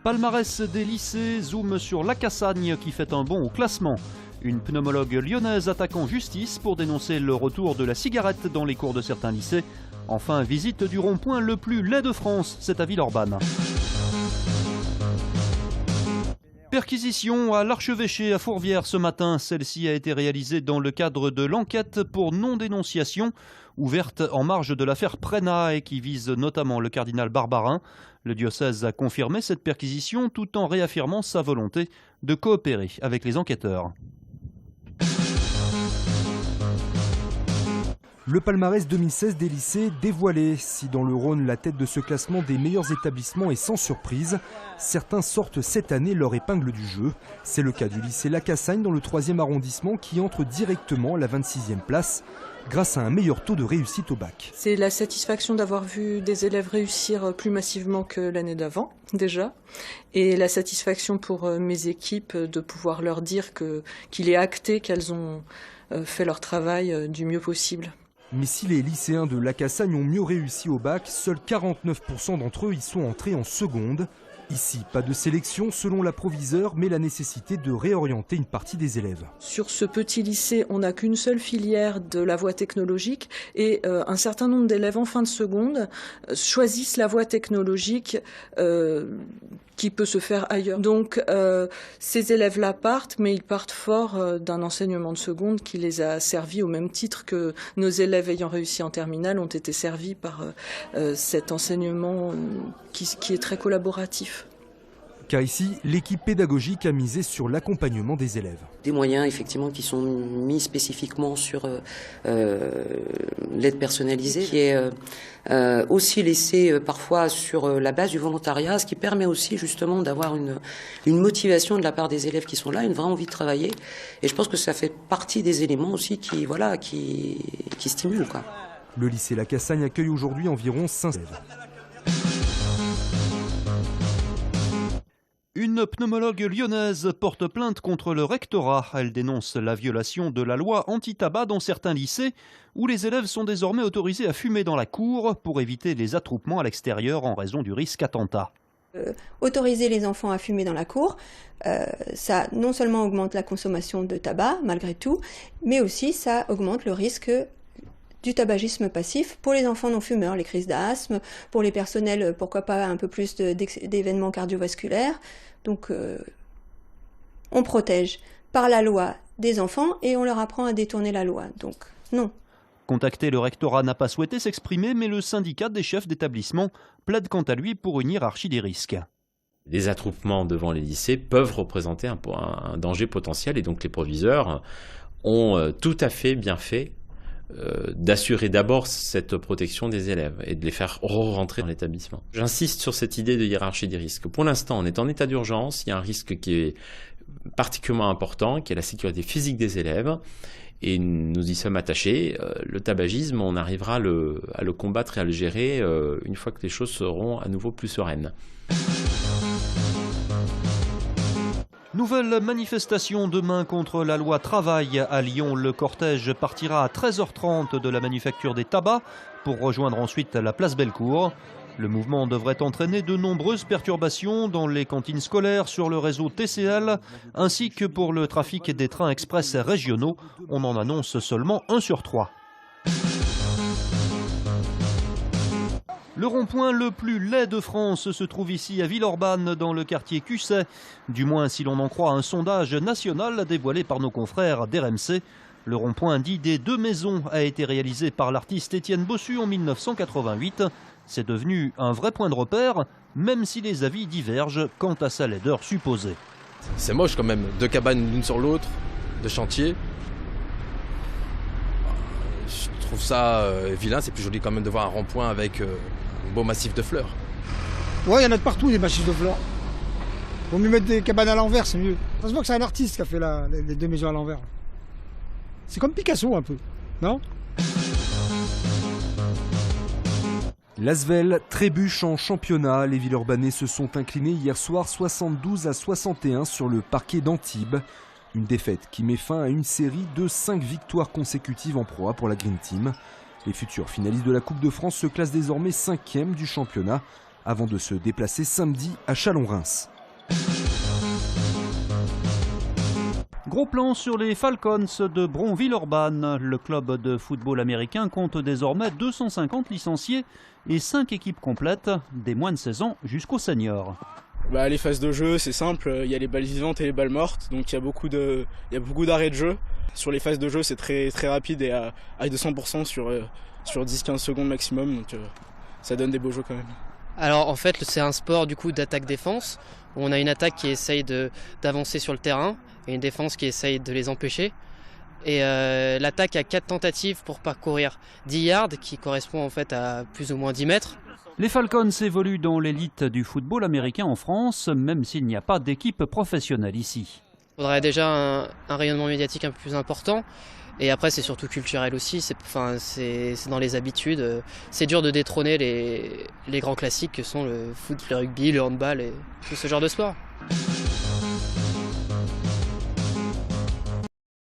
Palmarès des lycées, zoom sur la Cassagne qui fait un bond au classement. Une pneumologue lyonnaise attaque en justice pour dénoncer le retour de la cigarette dans les cours de certains lycées. Enfin, visite du rond-point le plus laid de France, c'est à Villeurbanne. Perquisition à l'Archevêché à Fourvière ce matin. Celle-ci a été réalisée dans le cadre de l'enquête pour non-dénonciation, ouverte en marge de l'affaire Prénat et qui vise notamment le cardinal Barbarin. Le diocèse a confirmé cette perquisition tout en réaffirmant sa volonté de coopérer avec les enquêteurs. Le palmarès 2016 des lycées dévoilé. Si dans le Rhône, la tête de ce classement des meilleurs établissements est sans surprise, certains sortent cette année leur épingle du jeu. C'est le cas du lycée La Cassagne dans le 3e arrondissement qui entre directement à la 26e place grâce à un meilleur taux de réussite au bac. C'est la satisfaction d'avoir vu des élèves réussir plus massivement que l'année d'avant déjà, et la satisfaction pour mes équipes de pouvoir leur dire qu'il est acté qu'elles ont fait leur travail du mieux possible. Mais si les lycéens de La Cassagne ont mieux réussi au bac, seuls 49% d'entre eux y sont entrés en seconde. Ici, pas de sélection selon la proviseure, mais la nécessité de réorienter une partie des élèves. Sur ce petit lycée, on n'a qu'une seule filière de la voie technologique et un certain nombre d'élèves en fin de seconde choisissent la voie technologique qui peut se faire ailleurs. Donc ces élèves-là partent, mais ils partent forts d'un enseignement de seconde qui les a servis au même titre que nos élèves ayant réussi en terminale ont été servis par cet enseignement qui est très collaboratif. Car ici, l'équipe pédagogique a misé sur l'accompagnement des élèves. Des moyens effectivement qui sont mis spécifiquement sur l'aide personnalisée, qui est aussi laissée parfois sur la base du volontariat, ce qui permet aussi justement d'avoir une motivation de la part des élèves qui sont là, une vraie envie de travailler. Et je pense que ça fait partie des éléments aussi qui stimulent, quoi. Le lycée La Cassagne accueille aujourd'hui environ 5 élèves. Une pneumologue lyonnaise porte plainte contre le rectorat. Elle dénonce la violation de la loi anti-tabac dans certains lycées où les élèves sont désormais autorisés à fumer dans la cour pour éviter les attroupements à l'extérieur en raison du risque attentat. Autoriser les enfants à fumer dans la cour, ça non seulement augmente la consommation de tabac malgré tout, mais aussi ça augmente le risque du tabagisme passif pour les enfants non-fumeurs, les crises d'asthme, pour les personnels, pourquoi pas un peu plus d'événements cardiovasculaires. Donc on protège par la loi des enfants et on leur apprend à détourner la loi. Donc non. Contacté, le rectorat n'a pas souhaité s'exprimer, mais le syndicat des chefs d'établissement plaide quant à lui pour une hiérarchie des risques. Les attroupements devant les lycées peuvent représenter un danger potentiel et donc les proviseurs ont tout à fait bien fait d'assurer d'abord cette protection des élèves et de les faire re-rentrer dans l'établissement. J'insiste sur cette idée de hiérarchie des risques. Pour l'instant, on est en état d'urgence, il y a un risque qui est particulièrement important, qui est la sécurité physique des élèves, et nous y sommes attachés. Le tabagisme, on arrivera à le combattre et à le gérer une fois que les choses seront à nouveau plus sereines. Nouvelle manifestation demain contre la loi travail à Lyon. Le cortège partira à 13h30 de la manufacture des tabacs pour rejoindre ensuite la place Bellecour. Le mouvement devrait entraîner de nombreuses perturbations dans les cantines scolaires, sur le réseau TCL, ainsi que pour le trafic des trains express régionaux. On en annonce seulement 1 sur 3. Le rond-point le plus laid de France se trouve ici à Villeurbanne, dans le quartier Cusset. Du moins si l'on en croit un sondage national dévoilé par nos confrères d'RMC. Le rond-point dit des 2 maisons a été réalisé par l'artiste Étienne Bossu en 1988. C'est devenu un vrai point de repère, même si les avis divergent quant à sa laideur supposée. C'est moche quand même, 2 cabanes l'une sur l'autre, 2 chantiers. Je trouve ça vilain, c'est plus joli quand même de voir un rond-point avec un beau massif de fleurs. Ouais, il y en a de partout des massifs de fleurs. Vaut mieux mettre des cabanes à l'envers, c'est mieux. Ça se voit que c'est un artiste qui a fait les 2 maisons à l'envers. C'est comme Picasso un peu, non ? L'Asvel trébuche en championnat. Les Villeurbanais se sont inclinés hier soir 72-61 sur le parquet d'Antibes. Une défaite qui met fin à une série de 5 victoires consécutives en Pro A pour la Green Team. Les futurs finalistes de la Coupe de France se classent désormais 5e du championnat avant de se déplacer samedi à Châlons-Reims. Gros plan sur les Falcons de Bron-Villeurbanne. Le club de football américain compte désormais 250 licenciés et 5 équipes complètes, des moins de 16 ans jusqu'aux seniors. Les phases de jeu, c'est simple, il y a les balles vivantes et les balles mortes, donc il y a beaucoup d'arrêts de jeu. Sur les phases de jeu, c'est très, très rapide et à 200% sur 10-15 secondes maximum, donc ça donne des beaux jeux quand même. Alors en fait, c'est un sport du coup d'attaque-défense, où on a une attaque qui essaye d'avancer sur le terrain et une défense qui essaye de les empêcher. Et l'attaque a 4 tentatives pour parcourir 10 yards, qui correspond en fait à plus ou moins 10 mètres. Les Falcons évoluent dans l'élite du football américain en France, même s'il n'y a pas d'équipe professionnelle ici. Il faudrait déjà un rayonnement médiatique un peu plus important. Et après, c'est surtout culturel aussi, c'est dans les habitudes. C'est dur de détrôner les grands classiques que sont le foot, le rugby, le handball et tout ce genre de sport.